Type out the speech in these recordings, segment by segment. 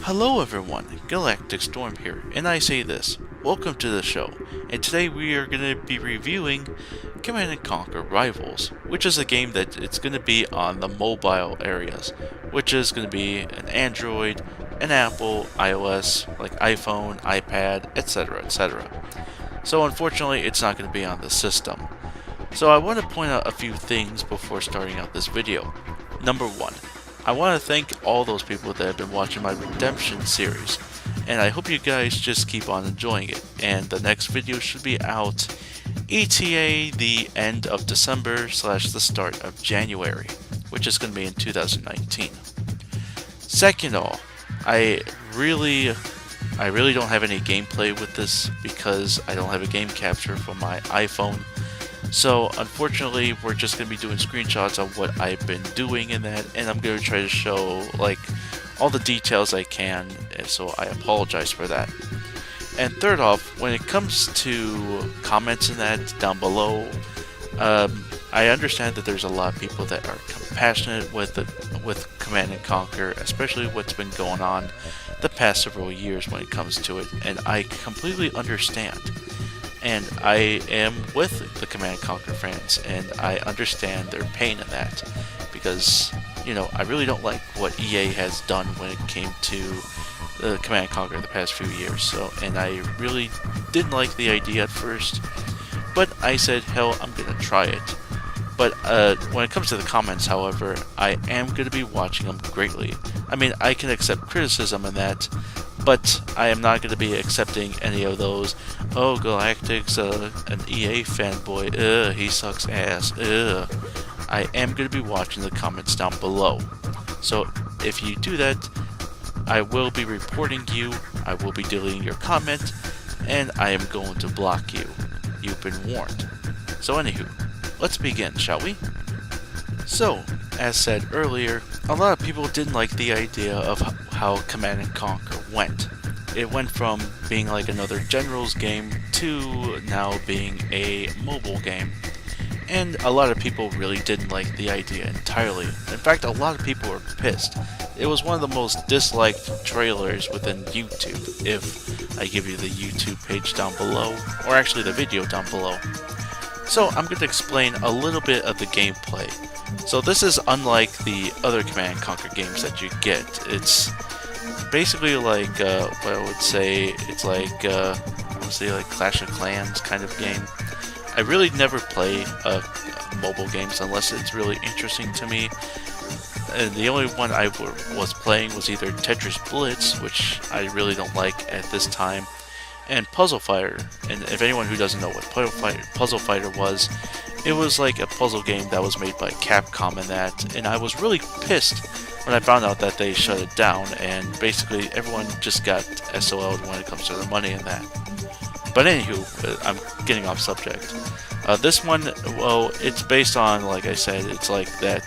Hello everyone, GalacticStorm here, and I say this, welcome to the show, and today we are going to be reviewing Command & Conquer Rivals, which is a game that it's going to be on the mobile areas, which is going to be an Android, an Apple, iOS, like iPhone, iPad, etc, etc. So unfortunately, it's not going to be on the system. So I want to point out a few things before starting out this video. Number one, I want to thank all those people that have been watching my Redemption series, and I hope you guys just keep on enjoying it, and the next video should be out ETA the end of December / the start of January, which is going to be in 2019. Second of all, I really don't have any gameplay with this because I don't have a game capture for my iPhone. So unfortunately, we're just going to be doing screenshots of what I've been doing in that, and I'm going to try to show like all the details I can, so I apologize for that. And third off, when it comes to comments in that down below, I understand that there's a lot of people that are compassionate with Command & Conquer, especially what's been going on the past several years when it comes to it, and I completely understand. And I am with the Command & Conquer fans, and I understand their pain in that, because, you know, I really don't like what EA has done when it came to the Command & Conquer the past few years. So, and I really didn't like the idea at first, but I said, hell, I'm gonna try it. But when it comes to the comments, however, I am going to be watching them greatly. I mean, I can accept criticism in that, but I am not going to be accepting any of those, oh, Galactic's an EA fanboy, he sucks ass, I am going to be watching the comments down below. So if you do that, I will be reporting you, I will be deleting your comment, and I am going to block you. You've been warned. So anywho, let's begin, shall we? So, as said earlier, a lot of people didn't like the idea of how Command & Conquer went. It went from being like another Generals game to now being a mobile game. And a lot of people really didn't like the idea entirely. In fact, a lot of people were pissed. It was one of the most disliked trailers within YouTube, if I give you the YouTube page down below, or actually the video down below. So I'm going to explain a little bit of the gameplay. So this is unlike the other Command & Conquer games that you get. It's basically like, what I would say, it's like, I would say like Clash of Clans kind of game. I really never play mobile games unless it's really interesting to me. And the only one I was playing was either Tetris Blitz, which I really don't like at this time, and Puzzle Fighter. And if anyone who doesn't know what Puzzle Fighter was, it was like a puzzle game that was made by Capcom and that, and I was really pissed when I found out that they shut it down, and basically everyone just got SOL'd when it comes to the money and that. But anywho, I'm getting off subject. This one, well, it's based on, like I said, it's like that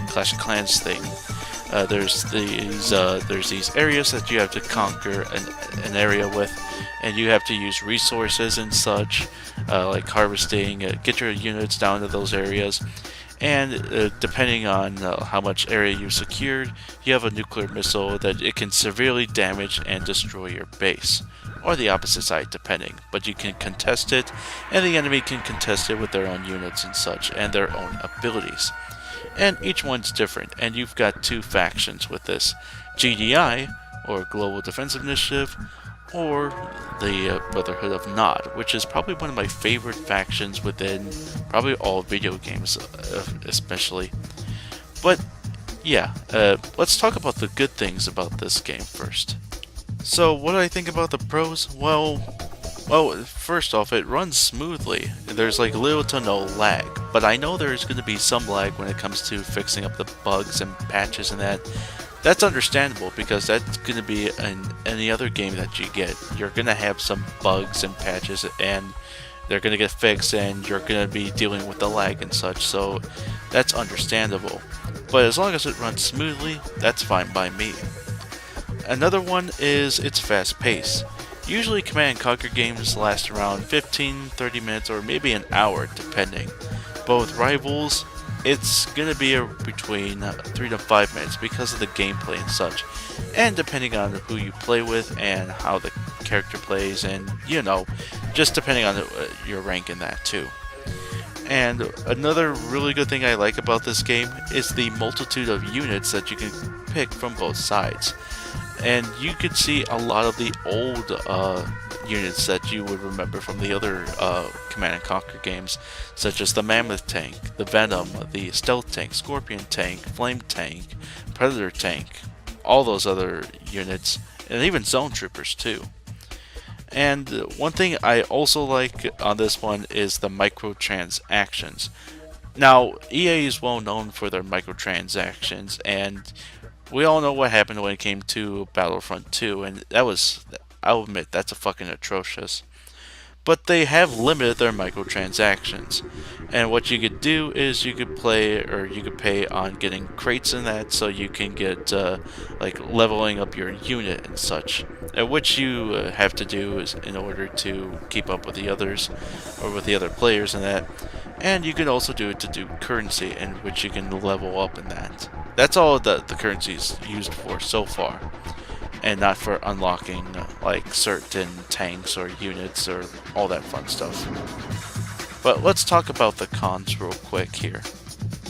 Clash of Clans thing. There's these areas that you have to conquer an area with, and you have to use resources and such, like harvesting, get your units down to those areas, and depending on how much area you've secured, you have a nuclear missile that it can severely damage and destroy your base, or the opposite side depending, but you can contest it, and the enemy can contest it with their own units and such, and their own abilities. And each one's different, and you've got two factions with this: GDI, or Global Defensive Initiative, or the Brotherhood of Nod, which is probably one of my favorite factions within probably all video games, especially. But yeah, let's talk about the good things about this game first. So what do I think about the pros? Well, first off, it runs smoothly. There's like little to no lag, but I know there's going to be some lag when it comes to fixing up the bugs and patches and that. That's understandable, because that's going to be in any other game that you get. You're going to have some bugs and patches, and they're going to get fixed, and you're going to be dealing with the lag and such, so that's understandable. But as long as it runs smoothly, that's fine by me. Another one is its fast pace. Usually Command & Conquer games last around 15-30 minutes or maybe an hour depending. But with Rivals, it's gonna be between 3 to 5 minutes because of the gameplay and such, and depending on who you play with and how the character plays, and just depending on your rank in that too. And another really good thing I like about this game is the multitude of units that you can pick from both sides. And you can see a lot of the old units that you would remember from the other Command & Conquer games, such as the Mammoth Tank, the Venom, the Stealth Tank, Scorpion Tank, Flame Tank, Predator Tank, all those other units, and even Zone Troopers too. And one thing I also like on this one is the microtransactions. Now, EA is well known for their microtransactions, and we all know what happened when it came to Battlefront 2, and I'll admit, that's a fucking atrocious. But they have limited their microtransactions. And what you could do is you could pay on getting crates in that, so you can get like leveling up your unit and such. Which you have to do is in order to keep up with the others or with the other players in that. And you can also do it to do currency, in which you can level up in that. That's all that the currency is used for so far, and not for unlocking like certain tanks or units or all that fun stuff. But let's talk about the cons real quick here.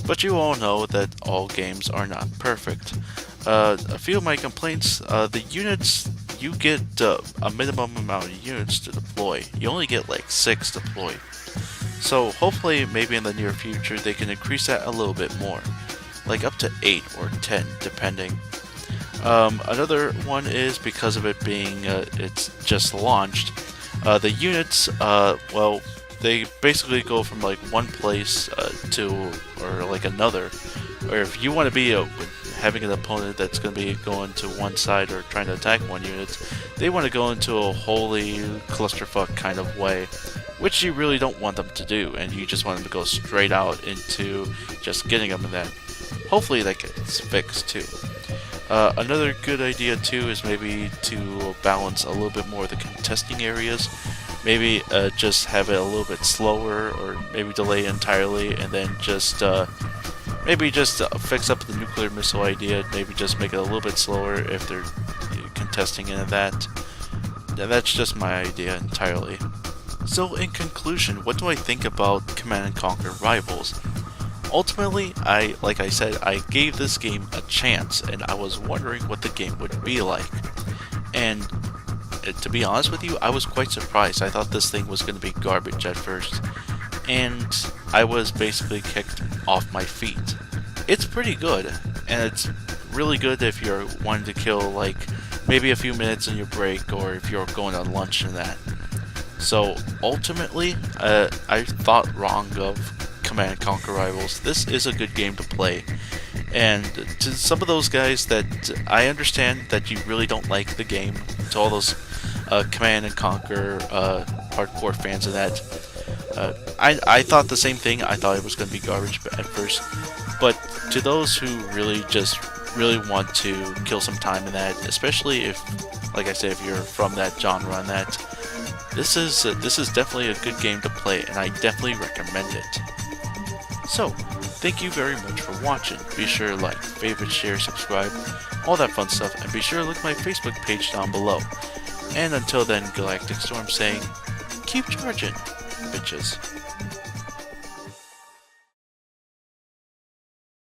But you all know that all games are not perfect. A few of my complaints, the units, you get a minimum amount of units to deploy. You only get like 6 deployed. So hopefully maybe in the near future they can increase that a little bit more. Like up to 8 or 10 depending. Another one is because of it being it's just launched. The units, well, they basically go from like one place to or like another. Or if you want to be having an opponent that's going to be going to one side or trying to attack one unit, they want to go into a wholly clusterfuck kind of way, which you really don't want them to do, and you just want them to go straight out into just getting them in that. Hopefully that gets fixed too. Another good idea too is maybe to balance a little bit more of the contesting areas. Maybe just have it a little bit slower, or maybe delay entirely, and then just fix up the nuclear missile idea. Maybe just make it a little bit slower if they're contesting in that. That's just my idea entirely. So in conclusion, what do I think about Command & Conquer Rivals? Ultimately, like I said, I gave this game a chance, and I was wondering what the game would be like. And to be honest with you, I was quite surprised. I thought this thing was going to be garbage at first, and I was basically kicked off my feet. It's pretty good, and it's really good if you're wanting to kill like maybe a few minutes in your break, or if you're going on lunch and that. So ultimately, I thought wrong of Command & Conquer Rivals. This is a good game to play, and to some of those guys that I understand that you really don't like the game, to all those Command & Conquer hardcore fans of that, I thought the same thing. I thought it was going to be garbage at first, but to those who really want to kill some time in that, especially if, like I said, if you're from that genre and that, this is definitely a good game to play, and I definitely recommend it. So, thank you very much for watching. Be sure to like, favorite, share, subscribe, all that fun stuff, and be sure to look at my Facebook page down below. And until then, GalacticStorm saying, keep charging, bitches.